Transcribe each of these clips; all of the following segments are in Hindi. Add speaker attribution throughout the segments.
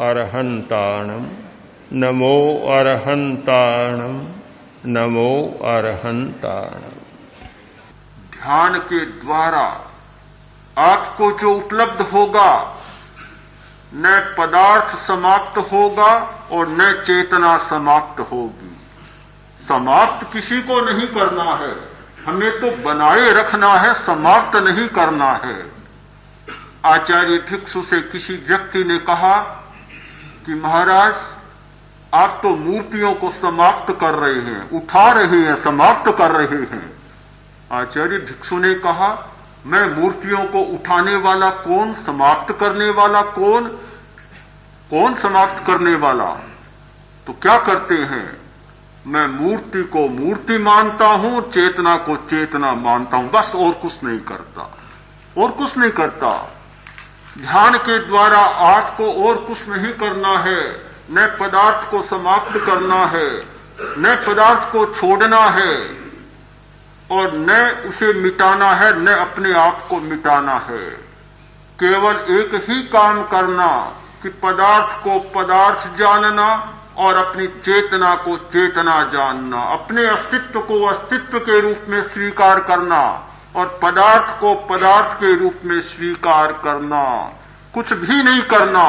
Speaker 1: अरहंताणम नमो अरहंताणम नमो अरहंताणम।
Speaker 2: ध्यान के द्वारा आपको जो उपलब्ध होगा, न पदार्थ समाप्त होगा और न चेतना समाप्त होगी। समाप्त किसी को नहीं करना है, हमें तो बनाए रखना है, समाप्त नहीं करना है। आचार्य भिक्षु से किसी व्यक्ति ने कहा कि महाराज आप तो मूर्तियों को समाप्त कर रहे हैं, उठा रहे हैं, समाप्त कर रहे हैं। आचार्य भिक्षु ने कहा मैं मूर्तियों को उठाने वाला कौन, समाप्त करने वाला कौन? कौन समाप्त करने वाला? तो क्या करते हैं, मैं मूर्ति को मूर्ति मानता हूं, चेतना को चेतना मानता हूं, बस और कुछ नहीं करता, और कुछ नहीं करता। ध्यान के द्वारा आपको और कुछ नहीं करना है, न पदार्थ को समाप्त करना है, न पदार्थ को छोड़ना है और न उसे मिटाना है, न अपने आप को मिटाना है। केवल एक ही काम करना कि पदार्थ को पदार्थ जानना और अपनी चेतना को चेतना जानना, अपने अस्तित्व को अस्तित्व के रूप में स्वीकार करना और पदार्थ को पदार्थ के रूप में स्वीकार करना, कुछ भी नहीं करना।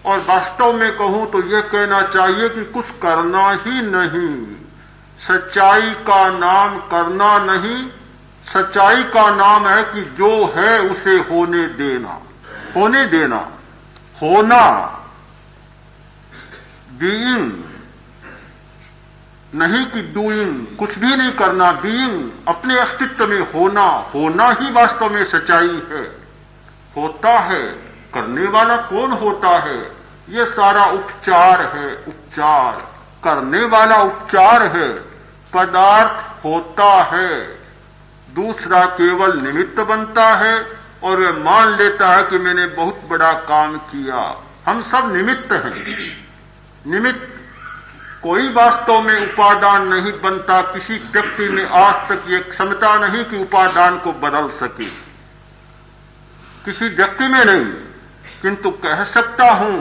Speaker 2: और वास्तव में कहूं तो यह कहना चाहिए कि कुछ करना ही नहीं। सच्चाई का नाम करना नहीं, सच्चाई का नाम है कि जो है उसे होने देना, होने देना, होना, बीइंग, नहीं कि डूइंग, कुछ भी नहीं करना, बीइंग, अपने अस्तित्व में होना, होना ही वास्तव में सच्चाई है। होता है, करने वाला कौन होता है? ये सारा उपचार है, उपचार, करने वाला उपचार है। पदार्थ होता है, दूसरा केवल निमित्त बनता है और वह मान लेता है कि मैंने बहुत बड़ा काम किया। हम सब निमित्त हैं, निमित्त। कोई वास्तव में उपादान नहीं बनता। किसी व्यक्ति में आज तक ये क्षमता नहीं कि उपादान को बदल सके, किसी व्यक्ति में नहीं। किंतु कह सकता हूं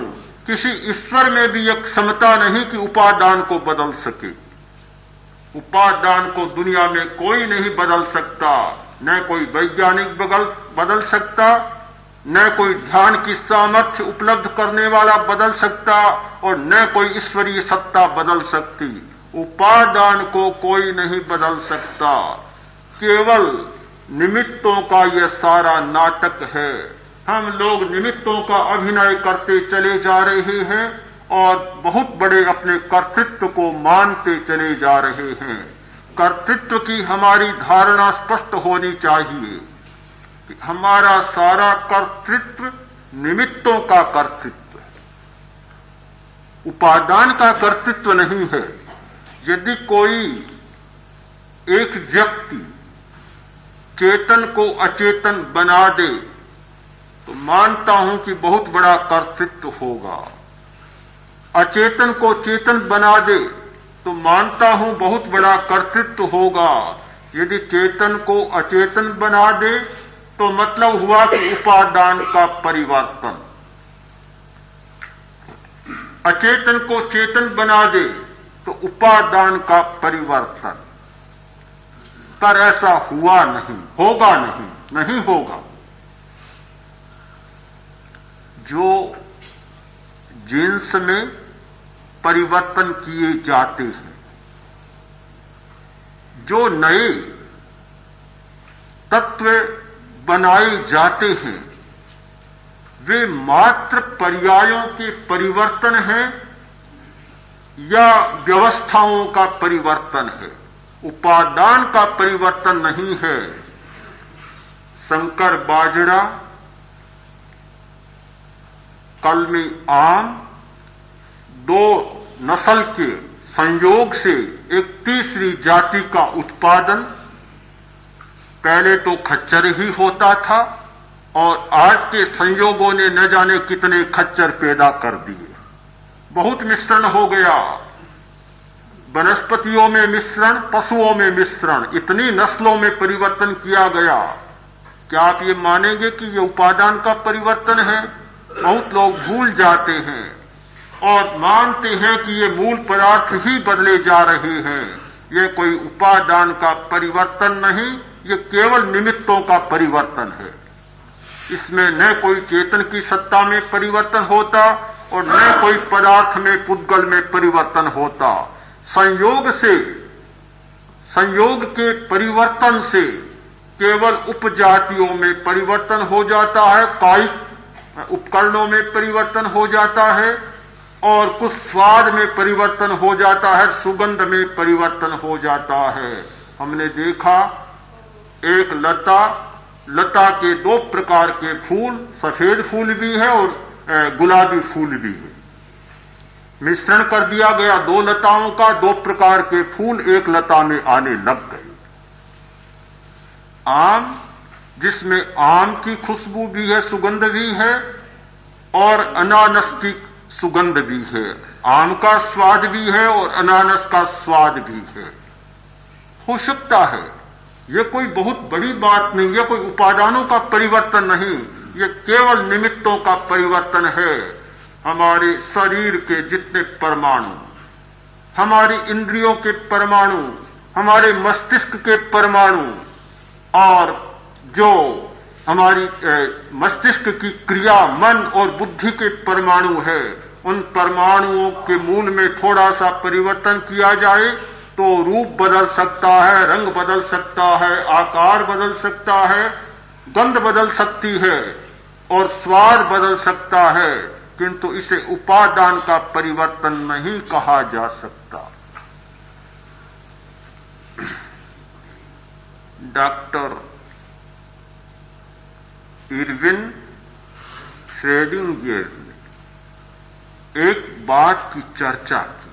Speaker 2: किसी ईश्वर में भी एक क्षमता नहीं कि उपादान को बदल सके। उपादान को दुनिया में कोई नहीं बदल सकता, न कोई वैज्ञानिक बदल सकता, न कोई ध्यान की सामर्थ्य उपलब्ध करने वाला बदल सकता और न कोई ईश्वरीय सत्ता बदल सकती। उपादान को कोई नहीं बदल सकता। केवल निमित्तों का यह सारा नाटक है। हम लोग निमित्तों का अभिनय करते चले जा रहे हैं और बहुत बड़े अपने कर्तृत्व को मानते चले जा रहे हैं। कर्तृत्व की हमारी धारणा स्पष्ट होनी चाहिए कि हमारा सारा कर्तृत्व निमित्तों का कर्तृत्व, उपादान का कर्तृत्व नहीं है। यदि कोई एक व्यक्ति चेतन को अचेतन बना दे तो मानता हूं कि बहुत बड़ा कर्तृत्व होगा। अचेतन को चेतन बना दे तो मानता हूं बहुत बड़ा कर्तृत्व होगा। यदि चेतन को अचेतन बना दे तो मतलब हुआ कि उपादान का परिवर्तन। अचेतन को चेतन बना दे तो उपादान का परिवर्तन। पर ऐसा हुआ नहीं, होगा नहीं, नहीं होगा। जो जिन्स में परिवर्तन किए जाते हैं, जो नए तत्व बनाए जाते हैं, वे मात्र पर्यायों के परिवर्तन हैं या व्यवस्थाओं का परिवर्तन है, उपादान का परिवर्तन नहीं है। शंकर बाजरा, कलमी आम, दो नस्ल के संयोग से एक तीसरी जाति का उत्पादन। पहले तो खच्चर ही होता था और आज के संयोगों ने न जाने कितने खच्चर पैदा कर दिए। बहुत मिश्रण हो गया, वनस्पतियों में मिश्रण, पशुओं में मिश्रण, इतनी नस्लों में परिवर्तन किया गया। क्या आप ये मानेंगे कि ये उपादान का परिवर्तन है? बहुत लोग भूल जाते हैं और मानते हैं कि ये मूल पदार्थ ही बदले जा रहे हैं। ये कोई उपादान का परिवर्तन नहीं, ये केवल निमित्तों का परिवर्तन है। इसमें न कोई चेतन की सत्ता में परिवर्तन होता और न कोई पदार्थ में, पुद्गल में परिवर्तन होता। संयोग के परिवर्तन से केवल उपजातियों में परिवर्तन हो जाता है, कायिक उपकरणों में परिवर्तन हो जाता है, और कुछ स्वाद में परिवर्तन हो जाता है, सुगंध में परिवर्तन हो जाता है। हमने देखा एक लता के 2 प्रकार के फूल, सफेद फूल भी है और गुलाबी फूल भी है। मिश्रण कर दिया गया 2 लताओं का, 2 प्रकार के फूल एक लता में आने लग गए। आम, जिसमें आम की खुशबू भी है, सुगंध भी है, और अनानस की सुगंध भी है। आम का स्वाद भी है और अनानस का स्वाद भी है। हो सकता है, यह कोई बहुत बड़ी बात नहीं, यह कोई उपादानों का परिवर्तन नहीं, यह केवल निमित्तों का परिवर्तन है। हमारे शरीर के जितने परमाणु, हमारी इंद्रियों के परमाणु, हमारे मस्तिष्क के परमाणु, और जो हमारी मस्तिष्क की क्रिया, मन और बुद्धि के परमाणु है, उन परमाणुओं के मूल में थोड़ा सा परिवर्तन किया जाए तो रूप बदल सकता है, रंग बदल सकता है, आकार बदल सकता है, गंध बदल सकती है और स्वाद बदल सकता है, किंतु इसे उपादान का परिवर्तन नहीं कहा जा सकता। डॉक्टर इरविन श्रोडिंगर ने एक बात की चर्चा की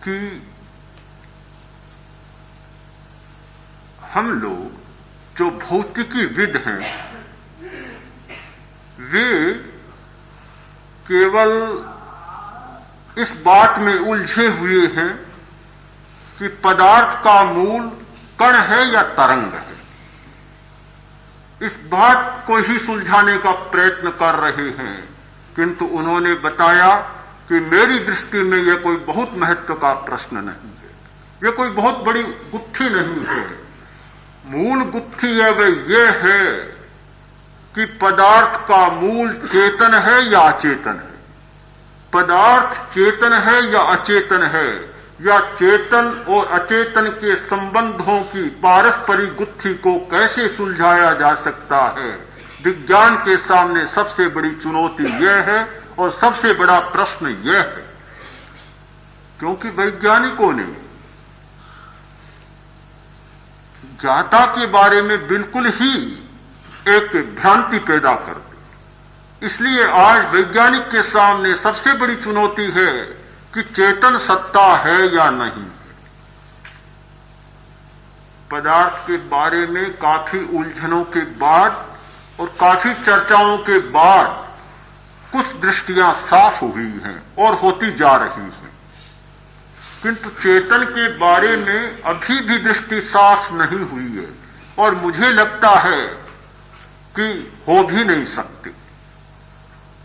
Speaker 2: कि हम लोग जो भौतिकीविद हैं, वे केवल इस बात में उलझे हुए हैं कि पदार्थ का मूल कण है या तरंग है। इस बात को ही सुलझाने का प्रयत्न कर रहे हैं, किंतु उन्होंने बताया कि मेरी दृष्टि में यह कोई बहुत महत्व का प्रश्न नहीं है, यह कोई बहुत बड़ी गुत्थी नहीं है। मूल गुत्थी है वह यह है कि पदार्थ का मूल चेतन है या अचेतन है, पदार्थ चेतन है या अचेतन है, या चेतन और अचेतन के संबंधों की पारस्परिक गुत्थी को कैसे सुलझाया जा सकता है। विज्ञान के सामने सबसे बड़ी चुनौती यह है और सबसे बड़ा प्रश्न यह है, क्योंकि वैज्ञानिकों ने ज्ञाता के बारे में बिल्कुल ही एक भ्रांति पैदा कर दी। इसलिए आज वैज्ञानिक के सामने सबसे बड़ी चुनौती है कि चेतन सत्ता है या नहीं। पदार्थ के बारे में काफी उलझनों के बाद और काफी चर्चाओं के बाद कुछ दृष्टियां साफ हुई हैं और होती जा रही हैं, किंतु चेतन के बारे में अभी भी दृष्टि साफ नहीं हुई है और मुझे लगता है कि हो भी नहीं सकती।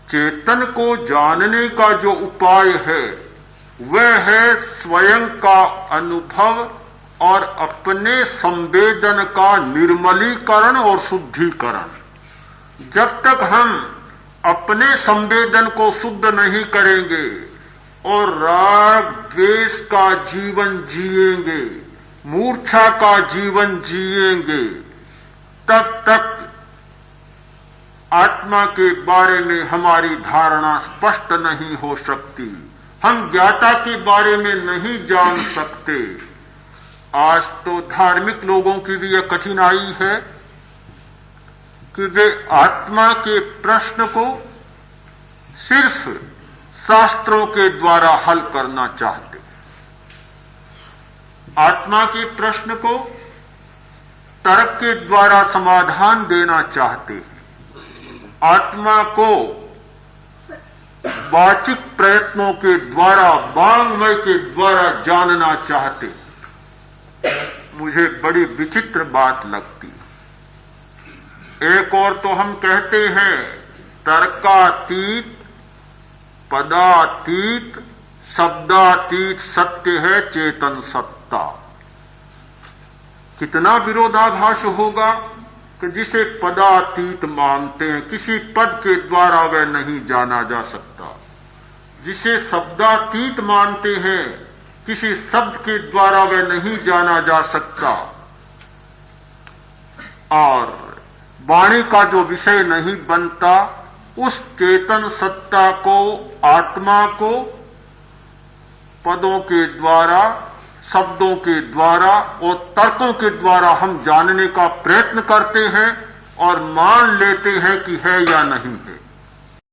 Speaker 2: चेतन को जानने का जो उपाय है वह है स्वयं का अनुभव और अपने संवेदन का निर्मलीकरण और शुद्धिकरण। जब तक हम अपने संवेदन को शुद्ध नहीं करेंगे और राग द्वेष का जीवन जिएंगे, मूर्छा का जीवन जिएंगे, तब तक आत्मा के बारे में हमारी धारणा स्पष्ट नहीं हो सकती, हम ज्ञाता के बारे में नहीं जान सकते। आज तो धार्मिक लोगों की भी यह कठिनाई है कि वे आत्मा के प्रश्न को सिर्फ शास्त्रों के द्वारा हल करना चाहते, आत्मा के प्रश्न को तर्क के द्वारा समाधान देना चाहते हैं, आत्मा को वाचिक प्रयत्नों के द्वारा, वाङ्मय के द्वारा जानना चाहते। मुझे बड़ी विचित्र बात लगती। एक और तो हम कहते हैं तर्कातीत पदातीत शब्दातीत सत्य है चेतन सत्ता। कितना विरोधाभास होगा कि जिसे पदातीत मानते हैं, किसी पद के द्वारा वह नहीं जाना जा सकता। जिसे शब्दातीत मानते हैं, किसी शब्द के द्वारा वह नहीं जाना जा सकता। और वाणी का जो विषय नहीं बनता, उस चेतन सत्ता को, आत्मा को पदों के द्वारा, शब्दों के द्वारा और तर्कों के द्वारा हम जानने का प्रयत्न करते हैं और मान लेते हैं कि है या नहीं है।